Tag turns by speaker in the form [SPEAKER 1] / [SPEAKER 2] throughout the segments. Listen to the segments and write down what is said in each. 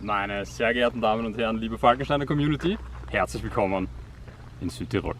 [SPEAKER 1] Meine sehr geehrten Damen und Herren, liebe Falkensteiner Community, herzlich willkommen in Südtirol.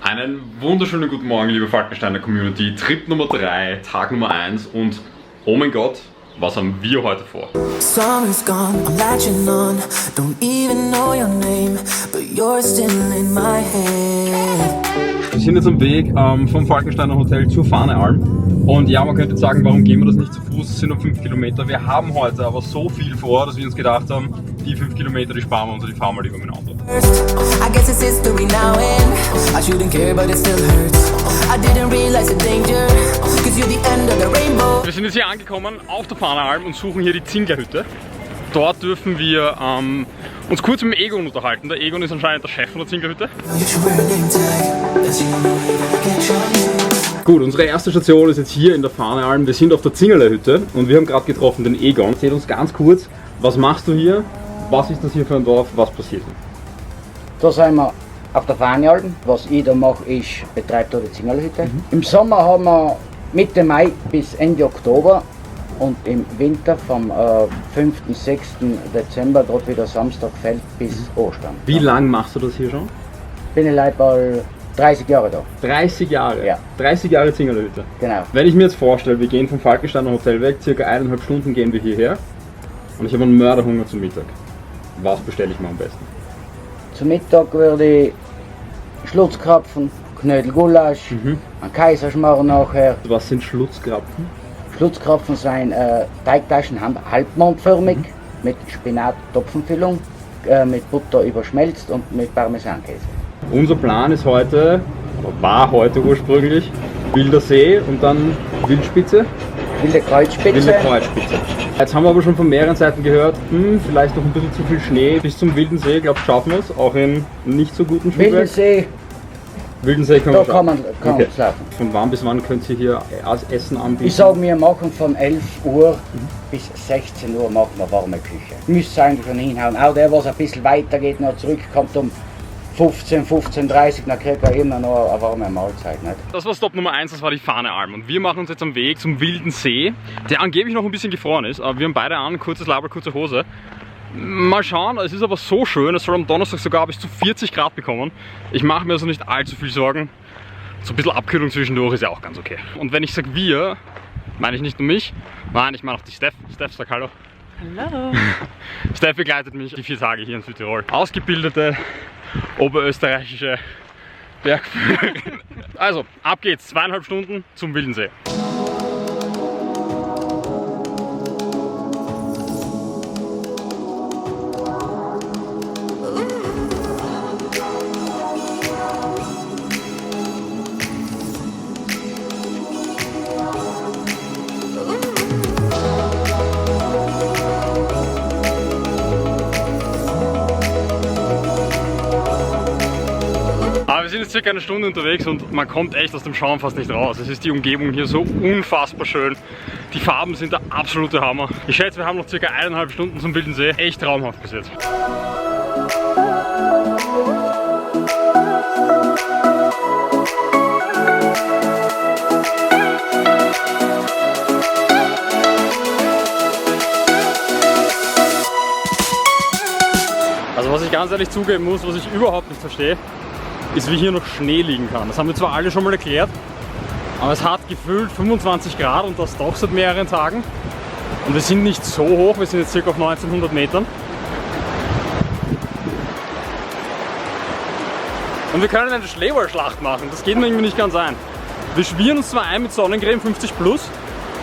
[SPEAKER 1] Einen wunderschönen guten Morgen, liebe Falkensteiner Community. Trip Nummer 3, Tag Nummer 1 und oh mein Gott, was haben wir heute vor?
[SPEAKER 2] Summer's gone, I'm latching on. Don't even know your name, but you're still in my head.
[SPEAKER 1] Wir sind jetzt am Weg vom Falkensteiner Hotel zur Fahnealm. Und ja, man könnte sagen, warum gehen wir das nicht zu Fuß? Es sind nur 5 Kilometer. Wir haben heute aber so viel vor, dass wir uns gedacht haben, die 5 Kilometer, die sparen wir uns und die fahren wir lieber mit dem Auto.
[SPEAKER 2] I guess it's history now and I shouldn't care, but it still hurts. I didn't realize the danger, cause you're the end of the rainbow.
[SPEAKER 1] Wir sind jetzt hier angekommen auf der Fahnealm und suchen hier die Zinglerhütte. Dort dürfen wir uns kurz mit dem Egon unterhalten. Der Egon ist anscheinend der Chef von der Zinglerhütte. Gut, unsere erste Station ist jetzt hier in der Fahnealm. Wir sind auf der Zingerlerhütte und wir haben gerade getroffen den Egon. Erzähl uns ganz kurz, was machst du hier? Was ist das hier für ein Dorf? Was passiert hier?
[SPEAKER 3] Da sind wir auf der Fahnealm. Was ich da mache, ist, betreibe da die Zingerlerhütte. Im Sommer haben wir Mitte Mai bis Ende Oktober und im Winter vom 5. 6. Dezember, gerade wieder Samstag fällt, bis Ostern.
[SPEAKER 1] Wie lange machst du das hier schon?
[SPEAKER 3] Bin ich leider bald 30 Jahre da.
[SPEAKER 1] 30 Jahre?
[SPEAKER 3] Ja.
[SPEAKER 1] 30 Jahre Zingerlerhütte.
[SPEAKER 3] Genau.
[SPEAKER 1] Wenn ich mir jetzt vorstelle, wir gehen vom Falkensteiner Hotel weg, circa 1,5 Stunden gehen wir hierher und ich habe einen Mörderhunger zum Mittag. Was bestelle ich mir am besten?
[SPEAKER 3] Zum Mittag würde ich Schlutzkrapfen, Knödelgulasch, einen Kaiserschmarrn nachher.
[SPEAKER 1] Was sind Schlutzkrapfen?
[SPEAKER 3] Schlutzkrapfen sind Teigtaschen, halbmondförmig, mit Spinat-Topfenfüllung, mit Butter überschmelzt und mit Parmesankäse.
[SPEAKER 1] Unser Plan ist heute, oder war heute ursprünglich, Wilder See und dann Wildspitze.
[SPEAKER 3] Wilde Kreuzspitze.
[SPEAKER 1] Wilde Kreuzspitze. Jetzt haben wir aber schon von mehreren Seiten gehört, vielleicht noch ein bisschen zu viel Schnee bis zum Wilden See. Ich glaube, schaffen wir es, auch in nicht so guten Schuhwerk.
[SPEAKER 3] Wilden See,
[SPEAKER 1] können wir
[SPEAKER 3] da kann man
[SPEAKER 1] okay.
[SPEAKER 3] schlafen.
[SPEAKER 1] Von wann bis wann könnt ihr hier Essen anbieten?
[SPEAKER 3] Ich sage, wir machen von 11 Uhr bis 16 Uhr machen wir warme Küche. Müsste eigentlich schon hinhauen. Auch der, was ein bisschen weiter geht, noch zurückkommt um 15:30 dann kriegt er immer noch eine warme Mahlzeit. Nicht?
[SPEAKER 1] Das war Stop Nummer 1, das war die Fahnealm. Und wir machen uns jetzt am Weg zum Wilden See, der angeblich noch ein bisschen gefroren ist. Aber wir haben beide an, kurzes Laber, kurze Hose. Mal schauen, es ist aber so schön, es soll am Donnerstag sogar bis zu 40 Grad bekommen. Ich mache mir also nicht allzu viel Sorgen. So ein bisschen Abkühlung zwischendurch ist ja auch ganz okay. Und wenn ich sage wir, meine ich nicht nur mich, nein, ich meine auch die Steph. Steph, sag hallo.
[SPEAKER 4] Hallo.
[SPEAKER 1] Steph begleitet mich die 4 Tage hier in Südtirol. Ausgebildete oberösterreichische Bergführerin. Also, ab geht's, 2,5 Stunden zum Wilden See. Aber wir sind jetzt circa eine Stunde unterwegs und man kommt echt aus dem Schaum fast nicht raus. Es ist die Umgebung hier so unfassbar schön. Die Farben sind der absolute Hammer. Ich schätze, wir haben noch circa 1,5 Stunden zum Wilden See. Echt traumhaft bis jetzt. Also was ich ganz ehrlich zugeben muss, was ich überhaupt nicht verstehe, ist, wie hier noch Schnee liegen kann. Das haben wir zwar alle schon mal erklärt, aber es hat gefühlt 25 Grad und das doch seit mehreren Tagen. Und wir sind nicht so hoch, wir sind jetzt ca. auf 1900 Metern. Und wir können eine Schneeballschlacht machen, das geht mir irgendwie nicht ganz ein. Wir schmieren uns zwar ein mit Sonnencreme 50 plus,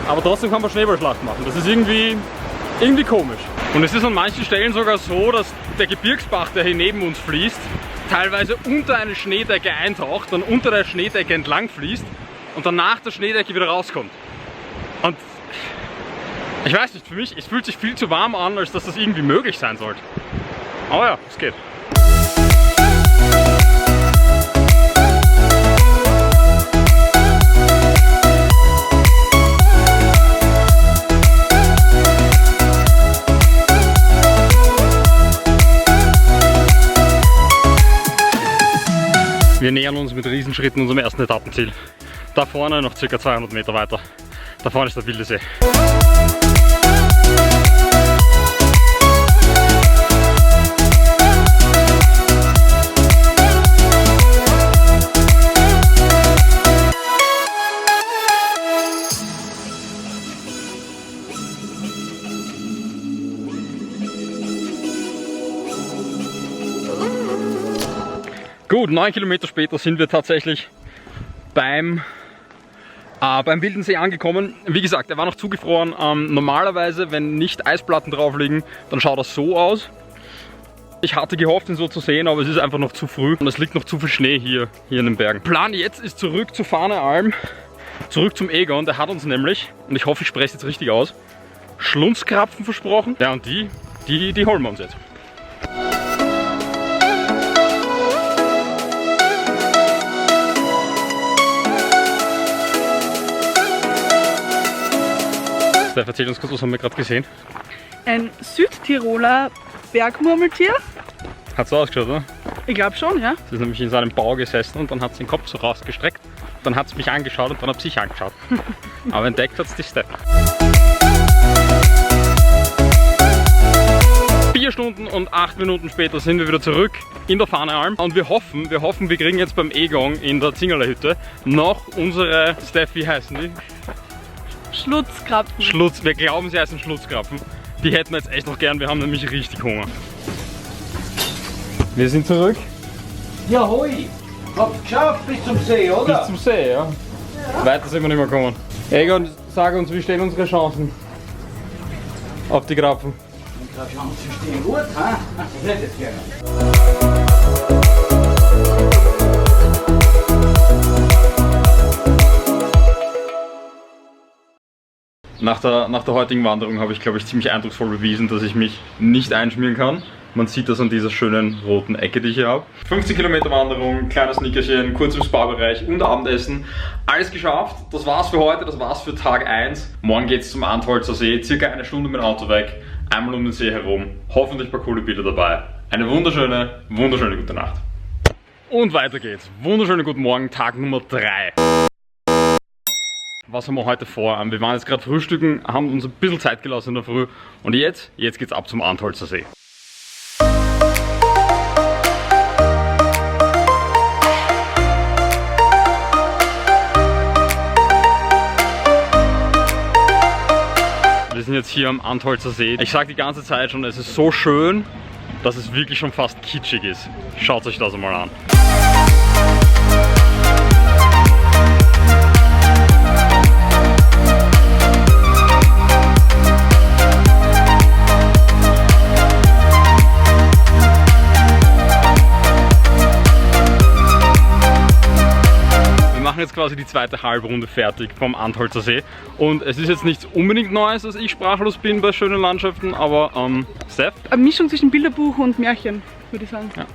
[SPEAKER 1] aber trotzdem kann man Schneeballschlacht machen. Das ist irgendwie komisch. Und es ist an manchen Stellen sogar so, dass der Gebirgsbach, der hier neben uns fließt, teilweise unter eine Schneedecke eintaucht, dann unter der Schneedecke entlang fließt und dann nach der Schneedecke wieder rauskommt. Und ich weiß nicht, für mich, es fühlt sich viel zu warm an, als dass das irgendwie möglich sein sollte. Aber ja, es geht. Wir nähern uns mit Riesenschritten unserem ersten Etappenziel. Da vorne noch ca. 200 Meter weiter. Da vorne ist der wilde See. Gut, 9 Kilometer später sind wir tatsächlich beim Wilden See angekommen. Wie gesagt, er war noch zugefroren. Normalerweise, wenn nicht Eisplatten drauf liegen, dann schaut das so aus. Ich hatte gehofft, ihn so zu sehen, aber es ist einfach noch zu früh und es liegt noch zu viel Schnee hier in den Bergen. Plan jetzt ist zurück zu Fahne-Alm, zurück zum Egon. Der hat uns nämlich, und ich hoffe, ich spreche es jetzt richtig aus, Schlunzkrapfen versprochen. Ja, und die holen wir uns jetzt. Steph, erzähl uns kurz, was haben wir gerade gesehen?
[SPEAKER 4] Ein Südtiroler Bergmurmeltier.
[SPEAKER 1] Hat so ausgeschaut, oder?
[SPEAKER 4] Ich glaube schon, ja.
[SPEAKER 1] Es ist nämlich in seinem Bau gesessen und dann hat es den Kopf so rausgestreckt. Dann hat es mich angeschaut und dann hat es sich angeschaut. Aber entdeckt hat es die Steph. 4 Stunden und 8 Minuten später sind wir wieder zurück in der Fahne-Alm und wir hoffen, wir kriegen jetzt beim Egon in der Zingerler-Hütte noch unsere, Steph, wie heißen die?
[SPEAKER 4] Schlutzkrapfen.
[SPEAKER 1] Wir glauben, sie heißen Schlutzkrapfen. Die hätten wir jetzt echt noch gern, wir haben nämlich richtig Hunger. Wir sind zurück.
[SPEAKER 3] Ja, hoi! Hab's geschafft bis zum See, oder?
[SPEAKER 1] Bis zum See, ja. Weiter sind wir nicht mehr gekommen. Egon, sag uns, wie stehen unsere Chancen auf die Krapfen?
[SPEAKER 3] Die Chancen stehen gut, ha? Das hätte ich gerne.
[SPEAKER 1] Nach der heutigen Wanderung habe ich, glaube ich, ziemlich eindrucksvoll bewiesen, dass ich mich nicht einschmieren kann. Man sieht das an dieser schönen roten Ecke, die ich hier habe. 50 Kilometer Wanderung, kleines Nickerchen, kurz im Spa-Bereich und Abendessen. Alles geschafft. Das war's für heute, das war's für Tag 1. Morgen geht's zum Antholzer See, circa 1 Stunde mit dem Auto weg, einmal um den See herum. Hoffentlich ein paar coole Bilder dabei. Eine wunderschöne gute Nacht. Und weiter geht's. Wunderschönen guten Morgen, Tag Nummer 3. Was haben wir heute vor? Wir waren jetzt gerade frühstücken, haben uns ein bisschen Zeit gelassen in der Früh und jetzt geht's ab zum Antholzer See. Wir sind jetzt hier am Antholzer See. Ich sage die ganze Zeit schon, es ist so schön, dass es wirklich schon fast kitschig ist. Schaut euch das einmal an. Jetzt quasi die zweite Halbrunde fertig vom Antholzer See und es ist jetzt nichts unbedingt Neues, dass ich sprachlos bin bei schönen Landschaften, aber Steph?
[SPEAKER 4] Eine Mischung zwischen Bilderbuch und Märchen, würde ich sagen.
[SPEAKER 1] Ja.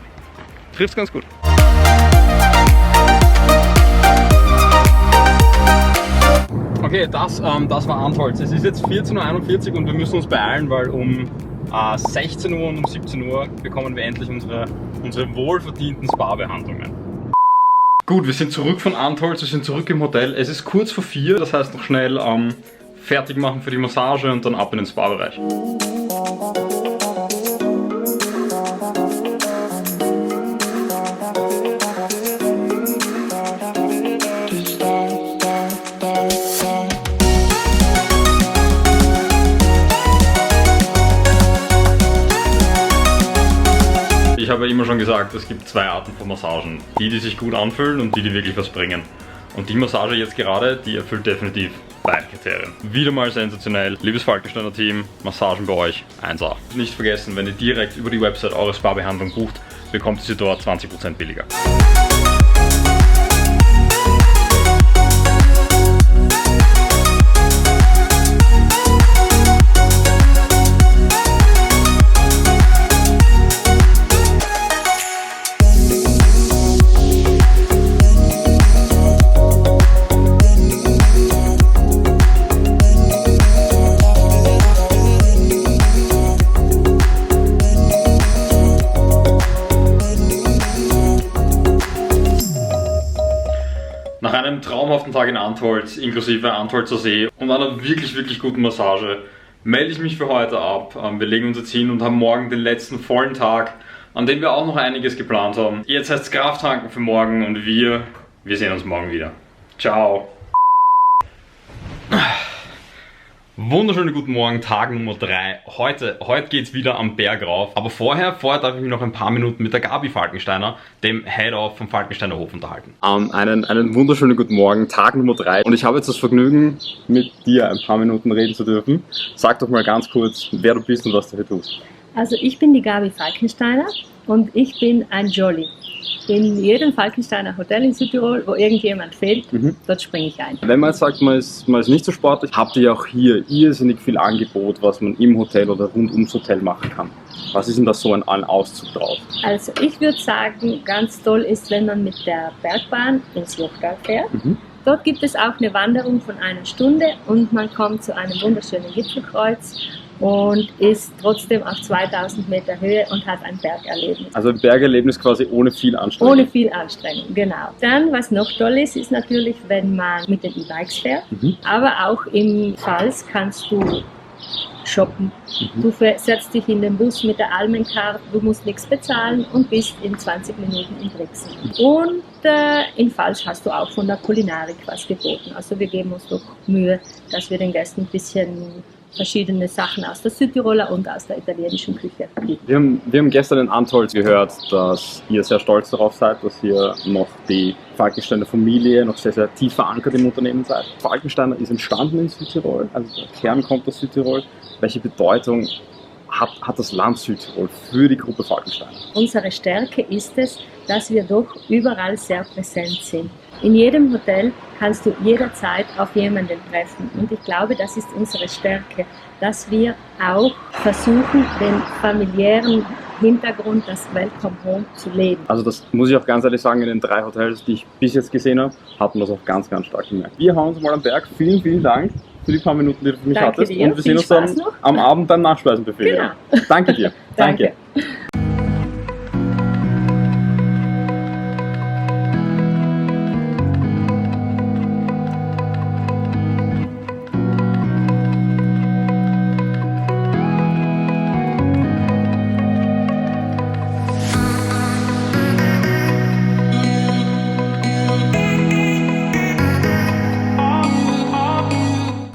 [SPEAKER 1] Trifft's ganz gut. Okay, das war Antholz. Es ist jetzt 14:41 Uhr und wir müssen uns beeilen, weil um 16 Uhr und um 17 Uhr bekommen wir endlich unsere wohlverdienten Spa-Behandlungen. Gut, wir sind zurück von Antholz, wir sind zurück im Hotel. Es ist kurz vor 4, das heißt noch schnell fertig machen für die Massage und dann ab in den Spa-Bereich. Ich habe ja immer schon gesagt, es gibt 2 Arten von Massagen. Die sich gut anfühlen und die wirklich was bringen. Und die Massage jetzt gerade, die erfüllt definitiv beide Kriterien. Wieder mal sensationell. Liebes Falkensteiner Team, Massagen bei euch 1A. Nicht vergessen, wenn ihr direkt über die Website eure Spa-Behandlung bucht, bekommt ihr sie dort 20% billiger. einem traumhaften Tag in Antholz, inklusive Antholzer See und einer wirklich, wirklich guten Massage, melde ich mich für heute ab. Wir legen uns jetzt hin und haben morgen den letzten vollen Tag, an dem wir auch noch einiges geplant haben. Jetzt heißt es Kraft tanken für morgen und wir sehen uns morgen wieder. Ciao! Wunderschönen guten Morgen, Tag Nummer 3. Heute geht's wieder am Berg rauf. Aber vorher darf ich mich noch ein paar Minuten mit der Gabi Falkensteiner, dem Head-Off vom Falkensteiner Hof, unterhalten. Einen wunderschönen guten Morgen, Tag Nummer 3. Und ich habe jetzt das Vergnügen, mit dir ein paar Minuten reden zu dürfen. Sag doch mal ganz kurz, wer du bist und was du hier tust.
[SPEAKER 5] Also ich bin die Gabi Falkensteiner und ich bin ein Jolly. In jedem Falkensteiner Hotel in Südtirol, wo irgendjemand fehlt, dort springe ich ein.
[SPEAKER 1] Wenn man jetzt sagt, man ist nicht so sportlich, habt ihr auch hier irrsinnig viel Angebot, was man im Hotel oder rund ums Hotel machen kann. Was ist denn da so ein Auszug drauf?
[SPEAKER 5] Also ich würde sagen, ganz toll ist, wenn man mit der Bergbahn ins Jochgau fährt. Dort gibt es auch eine Wanderung von 1 Stunde und man kommt zu einem wunderschönen Gipfelkreuz und ist trotzdem auf 2000 Meter Höhe und hat ein Bergerlebnis.
[SPEAKER 1] Also ein Bergerlebnis quasi ohne viel Anstrengung.
[SPEAKER 5] Ohne viel Anstrengung, genau. Dann, was noch toll ist, ist natürlich, wenn man mit den E-Bikes fährt. Aber auch im Pfalz kannst du shoppen. Du setzt dich in den Bus mit der Almencard, du musst nichts bezahlen und bist in 20 Minuten in Brixen. Und in Pfalz hast du auch von der Kulinarik was geboten. Also wir geben uns doch Mühe, dass wir den Gästen ein bisschen verschiedene Sachen aus der Südtiroler und aus der italienischen Küche bieten.
[SPEAKER 1] Wir haben gestern in Antholz gehört, dass ihr sehr stolz darauf seid, dass ihr noch die Falkensteiner Familie noch sehr, sehr tief verankert im Unternehmen seid. Falkensteiner ist entstanden in Südtirol, also der Kern kommt aus Südtirol. Welche Bedeutung hat das Land Südtirol für die Gruppe Falkensteiner?
[SPEAKER 5] Unsere Stärke ist es, dass wir doch überall sehr präsent sind. In jedem Hotel kannst du jederzeit auf jemanden treffen und ich glaube, das ist unsere Stärke, dass wir auch versuchen, den familiären Hintergrund, das Welcome Home zu leben.
[SPEAKER 1] Also das muss ich auch ganz ehrlich sagen, in den 3 Hotels, die ich bis jetzt gesehen habe, hat man das auch ganz, ganz stark gemerkt. Wir haben uns mal am Berg. Vielen, vielen Dank für die paar Minuten, die du für mich hattest.
[SPEAKER 5] Dir.
[SPEAKER 1] Und wir sehen uns dann am Abend beim Nachspeisenbuffet.
[SPEAKER 5] Genau.
[SPEAKER 1] Danke dir. Danke.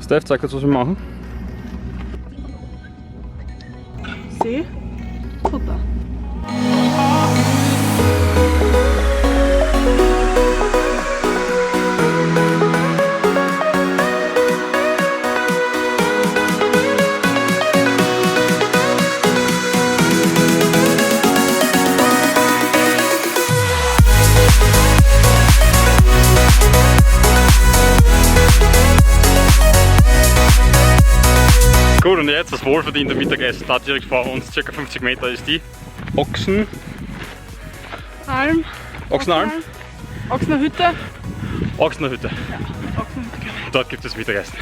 [SPEAKER 1] Steph, zeig kurz, was wir machen.
[SPEAKER 4] See? Futter.
[SPEAKER 1] Gut, und jetzt das wohlverdiente Mittagessen. Da direkt vor uns, ca. 50 Meter, ist die Ochsenalm.
[SPEAKER 4] Ochsener Hütte.
[SPEAKER 1] Ochsener Hütte.
[SPEAKER 4] Ja, Ochsener Hütte.
[SPEAKER 1] Dort gibt es Mittagessen.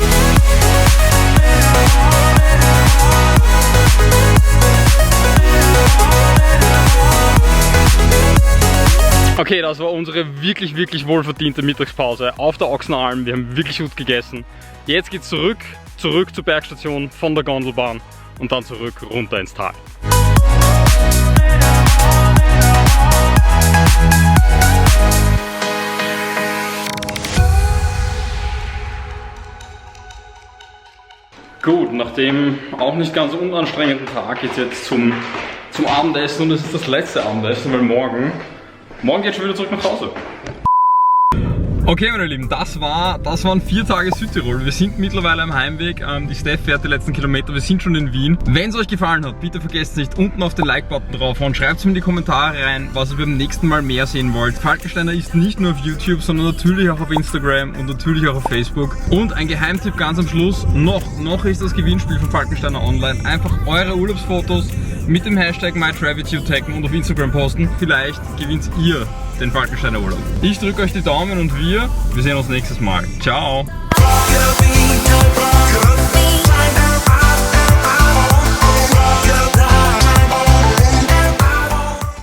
[SPEAKER 1] Okay, das war unsere wirklich, wirklich wohlverdiente Mittagspause auf der Ochsenalm. Wir haben wirklich gut gegessen. Jetzt geht's zurück zur Bergstation von der Gondelbahn und dann zurück runter ins Tal. Gut, nach dem auch nicht ganz unanstrengenden Tag geht es jetzt zum Abendessen und es ist das letzte Abendessen, weil morgen geht schon wieder zurück nach Hause. Okay, meine Lieben, das waren 4 Tage Südtirol. Wir sind mittlerweile am Heimweg. Die Steph fährt die letzten Kilometer. Wir sind schon in Wien. Wenn es euch gefallen hat, bitte vergesst nicht, unten auf den Like-Button draufhauen. Schreibt es mir in die Kommentare rein, was ihr beim nächsten Mal mehr sehen wollt. Falkensteiner ist nicht nur auf YouTube, sondern natürlich auch auf Instagram und natürlich auch auf Facebook. Und ein Geheimtipp ganz am Schluss. Noch ist das Gewinnspiel von Falkensteiner online. Einfach eure Urlaubsfotos mit dem Hashtag MyTravelTube taggen und auf Instagram posten. Vielleicht gewinnt ihr den Falkensteiner Urlaub. Ich drücke euch die Daumen und wir sehen uns nächstes Mal. Ciao!